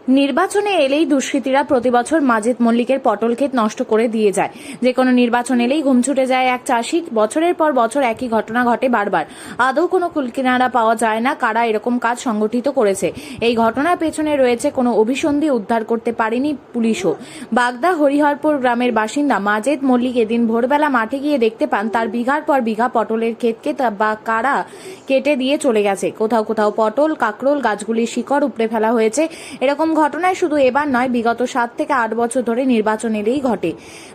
নির্বাচনে এলেই দুষ্কৃতীরা প্রতিবছর মাজেদ মল্লিকের পটল ক্ষেত নষ্ট করে দিয়ে যায়। যে কোনো নির্বাচন এলেই ঘুম ছুটে যায় এক চাষির। বছরের পর বছর একই ঘটনা ঘটে বারবার। আদৌ কোনো কুলকিনারা পাওয়া যায় না কারা এরকম কাজ সংগঠিত করেছে। এই ঘটনার পেছনে রয়েছে কোনো অভিসন্ধি উদ্ধার করতে পারেনি পুলিশও। বাগদা হরিহরপুর গ্রামের বাসিন্দা মাজেদ মল্লিক এদিন ভোরবেলা মাঠে গিয়ে দেখতে পান তার বিঘার পর বিঘা পটলের ক্ষেতকে বা কারা কেটে দিয়ে চলে গেছে। কোথাও কোথাও পটল, কাকরোল গাছগুলির শিকড় উপড়ে ফেলা হয়েছে। এরকম ঘটনায় শুধু এবার নয়, বিগত 7 থেকে 8 বছর ধরে নির্বাচন এলেই ঘটে।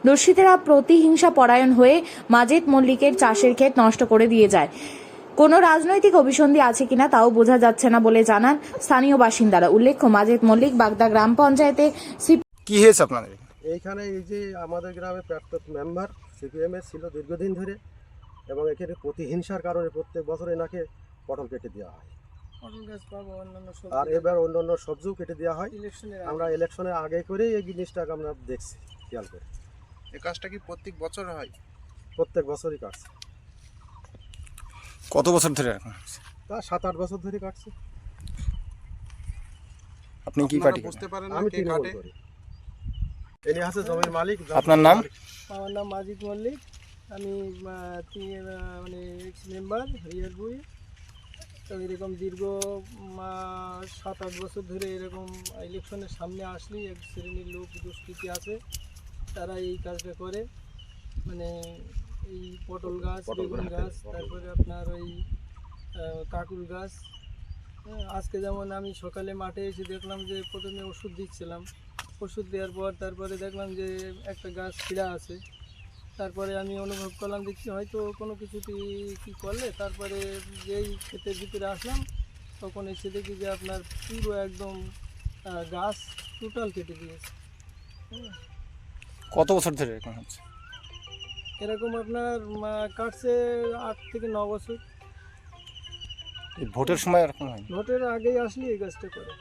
দুষ্কৃতীরা প্রতিহিংসা পরায়ণ হয়ে মাজেদ মল্লিকের চাষের ক্ষেত নষ্ট করে দিয়ে যায়। কোনো রাজনৈতিক অভিসন্ধি আছে কিনা তাও বোঝা যাচ্ছে না বলে জানান স্থানীয় বাসিন্দারা। উল্লেখ্য, মাজেদ মল্লিক বাগদা গ্রাম পঞ্চায়েতে কি হয়েছে আপনাদের এইখানে? এই যে আমাদের গ্রামে প্রাক্তন মেম্বার সিপিএম এর ছিল দীর্ঘদিন ধরে, এবং এখানে প্রতিহিংসার কারণে প্রত্যেক বছর এনাকে পটল কেটে দেওয়া হয়, আর এবার অন্যান্য সবজিও কেটে দেওয়া হয়। আমরা ইলেকশনের আগে করেই এই জিনিসটাকে আমরা দেখছি খেয়াল করে। এই কাজটা কি প্রত্যেক বছর হয়? প্রত্যেক বছরই কাটছে। কত বছর ধরে এখন? তা 7-8 বছর ধরে কাটছে। আপনি কি পার্টি বুঝতে পারেন আমি তৃণমূল করি। এনি আছে জমির মালিক। আপনার নাম? আমার নাম মাজেদ মল্লিক। আমি মানে এক্স মেম্বার হরিহরপুরে। তো এরকম দীর্ঘ 7-8 বছর ধরে এরকম ইলেকশনের সামনে আসলেই এক শ্রেণীর লোক দুষ্কৃতী আছে, তারা এই কাজটা করে। মানে এই পটল গাছ, বেগুন গাছ, তারপরে আপনার ওই কাকুল গাছ। আজকে যেমন আমি সকালে মাঠে এসে দেখলাম যে প্রথমে ওষুধ দিচ্ছিলাম, ওষুধ দেওয়ার পর তারপরে দেখলাম যে একটা গাছ ছিঁড়া আছে। তারপরে আমি অনুভব করলাম যে কি হয়তো কোনো কিছু কি করলে, তারপরে যেই ক্ষেতের ভিতরে আসলাম তখন এসে দেখি যে আপনার পুরো একদম গাছ টোটাল কেটে দিয়েছে। কত বছর ধরে এরকম হচ্ছে? এরকম আপনার কাটছে 8 থেকে 9 বছর। এই ভোটের সময় এরকম হয়? ভোটের আগেই আসলে এই গাছটা করে।